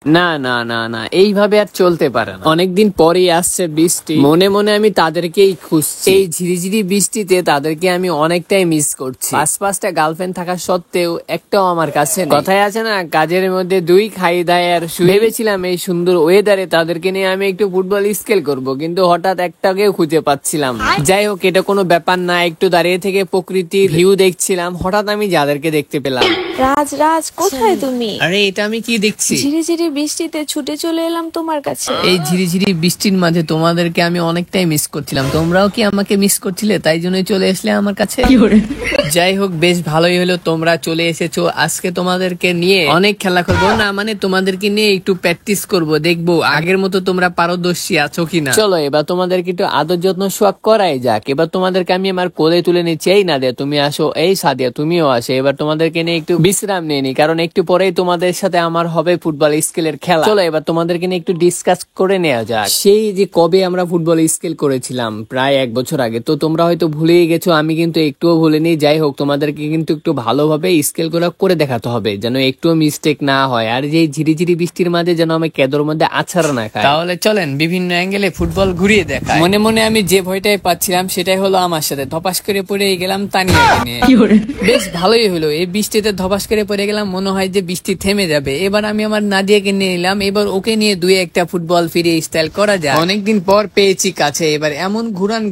না না না না, এইভাবে আর চলতে পারে না। অনেকদিন পরেই আসছে বৃষ্টি, মনে মনে আমি তাদেরকেই খুঁজছি। এই ঝিরিঝিরি বৃষ্টিতে তাদেরকে আমি অনেকটাই মিস করছি। পাঁচটা গার্লফ্রেন্ড থাকা সত্ত্বেও একটাও আমার কাছে নেই। কথায় আছে না, কাজের মধ্যে দুই খাই দায় আর ভেবেছিলাম এই সুন্দর ওয়েদারে তাদেরকে নিয়ে আমি একটু ফুটবল স্কেল করব, কিন্তু হঠাৎ একটাকেও খুঁজে পাচ্ছিলাম না। যাই হোক, এটা কোনো ব্যাপার না। একটু দাঁড়িয়ে থেকে প্রকৃতির ভিউ দেখছিলাম, হঠাৎ আমি যাদেরকে দেখতে পেলাম। রাজ রাজ, কোথায় তুমি? আরে এটা আমি কি দেখছি? ঝিরিঝিরি বৃষ্টিতে ছুটে চলে এলাম তোমার কাছে। এই ঝিরিঝিরি বৃষ্টির মাঝে তোমাদেরকে আমি অনেকটাই মিস করছিলাম। তোমরাও কি আমাকে মিস করছিলে? তাই জন্যই চলে আসলে আমার কাছে। যাই হোক, বেশ ভালোই হলো তোমরা চলে এসেছো। আজকে তোমাদেরকে নিয়ে অনেক খেলা করবো না, মানে তোমাদেরকে নিয়ে একটু প্র্যাকটিস করব, দেখবো আগের মতো তোমরা পারদর্শী আছো কিনা। চলো এবার তোমাদেরকে একটু আদর যত্ন সোয়াগ করাই যাক। এবার তোমাদেরকে আমি আমার কোলে তুলে নিচ্ছি। এই নাদিয়া তুমি আসো, এই সাদিয়া তুমিও আসো। এবার তোমাদেরকে নিয়ে একটু বিশ্রাম নিয়ে নি, কারণ একটু পরেই তোমাদের সাথে আমার হবে ফুটবল স্কেলের খেলা। চলো এবার তোমাদেরকে নিয়ে একটু ডিসকাস করে নেওয়া যাক। সেই যে কবে আমরা ফুটবল স্কেল করেছিলাম, প্রায় 1 বছর আগে। তো তোমরা হয়তো ভুলেই গেছো, আমি কিন্তু একটুও ভুলিনি। যাই হোক, তোমাদেরকে কিন্তু একটু ভালোভাবে স্কেল করে দেখাতে হবে, যেন একটুও মিস্টেক না হয়। আর যে ঝিরিঝিরি বৃষ্টির মাঝে যেন আমি কেদর মধ্যে আছাড় না খাই। তাহলে চলেন বিভিন্ন অ্যাঙ্গেলে ফুটবল ঘুরিয়ে দেখা। মনে মনে আমি যে ভয়টাই পাচ্ছিলাম সেটাই হলো আমার সাথে। ধপাস করে পড়ে গেলাম তানিয়াকে নিয়ে। বেশ ভালোই হলো, এই বৃষ্টিতে ধপাস করে পড়ে গেলাম, মনে হয় যে বৃষ্টি থেমে যাবে। এবার আমি আমার নাদিয়াকে নিয়ে নিলাম। এবার ওকে নিয়ে 2-1টা ফুটবল ফিরে স্টাইল করা যায়। অনেকদিন পর পেয়েছি কাছে, এবার এমন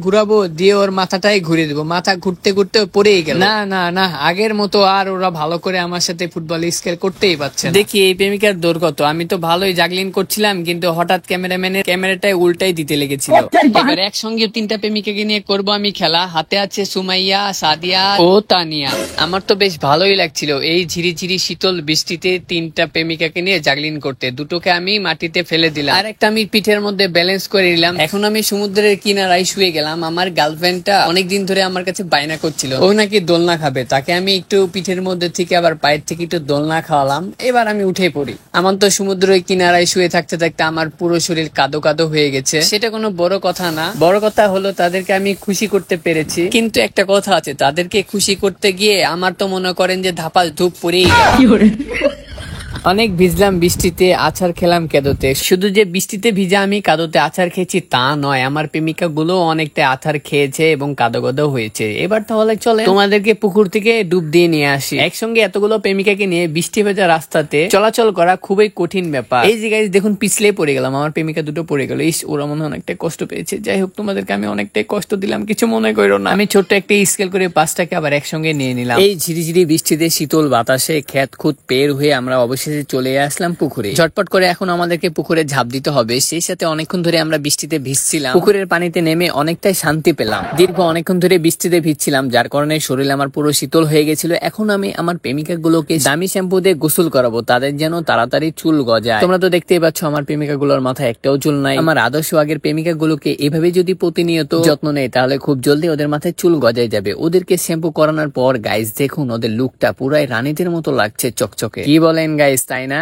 ঘুরাবো দিয়ে ওর মাথাটাই ঘুরে দেবো। মাথা ঘুরতে ঘুরতে পড়েই গেল। না না না, আগের মতো আর ওরা ভালো করে আমার সাথে ফুটবল স্কেল করতেই পারছে না। দেখি এই প্রেমিকার দৌড় কত। আমি তো ভালোই জাগলিন করছিলাম, কিন্তু হঠাৎ ক্যামেরাম্যানের ক্যামেরাটাই উল্টাই দিতে লেগেছিল। এবার একসঙ্গে 3টা প্রেমিকাকে নিয়ে করব আমি খেলা। হাতে আছে সুমাইয়া, সাদিয়া ও তানিয়া। আমার তো বেশ ভালোই লাগছিল এই ঝিরিঝিরি শীতল বৃষ্টিতে 3টা প্রেমিকাকে নিয়ে জাগলিন করতে। দুটোকে আমি মাটিতে ফেলে দিলাম, আর একটা আমি পিঠের মধ্যে ব্যালেন্স করে নিলাম। এখন আমি সমুদ্রের কিনারায় শুয়ে গেলাম। আমার গার্লফ্রেন্ডটা অনেকদিন ধরে আমার কাছে বায়না করছিল, ও নাকি দোলনা খাবে। তাকে আমি একটু পিঠের মধ্যে থেকে আবার পায়ের থেকে একটু দোলনা খাওয়ালাম। এবার আমি উঠে পড়ি। আমার তো সমুদ্রের কিনারায় শুয়ে থাকতে থাকতে আমার পুরো শরীর কাদো কাদো হয়ে গেছে। সেটা কোনো বড় কথা না, বড় কথা হলো তাদেরকে আমি খুশি করতে পেরেছি। কিন্তু একটা কথা আছে, তাদেরকে খুশি করতে গিয়ে আমার তো মনে করেন যে ধাপাস ধূপ পড়েই গেল। অনেক ভিজলাম বৃষ্টিতে, আছাড় খেলাম কাদোতে। শুধু যে বৃষ্টিতে ভিজা আমি কাদোতে আছাড় খেয়েছি তা নয়, আমার প্রেমিকা গুলো অনেকটা আছাড় খেয়েছে এবং কাদো কাদো হয়েছে। এবার তাহলে চলে তোমাদেরকে পুকুর থেকে ডুব দিয়ে নিয়ে আসি। একসঙ্গে এতগুলো প্রেমিকাকে নিয়ে বৃষ্টি ভেজা রাস্তাতে চলাচল করা খুবই কঠিন ব্যাপার। এই যে গাইস দেখুন, পিছলে পড়ে গেলাম, আমার প্রেমিকা দুটো পড়ে গেল। ওরা মনে অনেকটা কষ্ট পেয়েছে। যাই হোক, তোমাদেরকে আমি অনেকটাই কষ্ট দিলাম, কিছু মনে করো না। আমি ছোট্ট একটা স্কেল করে 5টাকে আবার একসঙ্গে নিয়ে নিলাম। এই ঝিরিঝিরি বৃষ্টিতে শীতল বাতাসে খেত খুদ পের হয়ে আমরা অবশ্যই চলে আসলাম পুকুরে। ঝটপট করে এখন আমাদেরকে পুকুরে ঝাঁপ দিতে হবে। সেই সাথে অনেকক্ষণ ধরে আমরা বৃষ্টিতে ভিজছিলাম, পুকুরের পানিতে নেমে অনেকটাই শান্তি পেলাম। দীর্ঘ অনেকক্ষণ ধরে বৃষ্টিতে ভিজছিলাম, যার কারণে শরীর আমার পুরো শীতল হয়ে গেছিল। এখন আমি আমার প্রেমিকা গুলোকে দামি শ্যাম্পু দিয়ে গোসল করাবো, তাদের যেন তাড়াতাড়ি চুল গজায়। তোমরা তো দেখতেই পাচ্ছ আমার প্রেমিকা গুলোর মাথায় একটাও চুল নাই। আমার আদর্শ আগের প্রেমিকা গুলোকে এভাবে যদি প্রতিনিয়ত যত্ন নেই, তাহলে খুব জলদি ওদের মাথায় চুল গজায় যাবে। ওদেরকে শ্যাম্পু করানোর পর গাইস দেখুন ওদের লুকটা পুরাই রানীদের মতো লাগছে, চকচকে। কি বলেন গাইস, তাই না?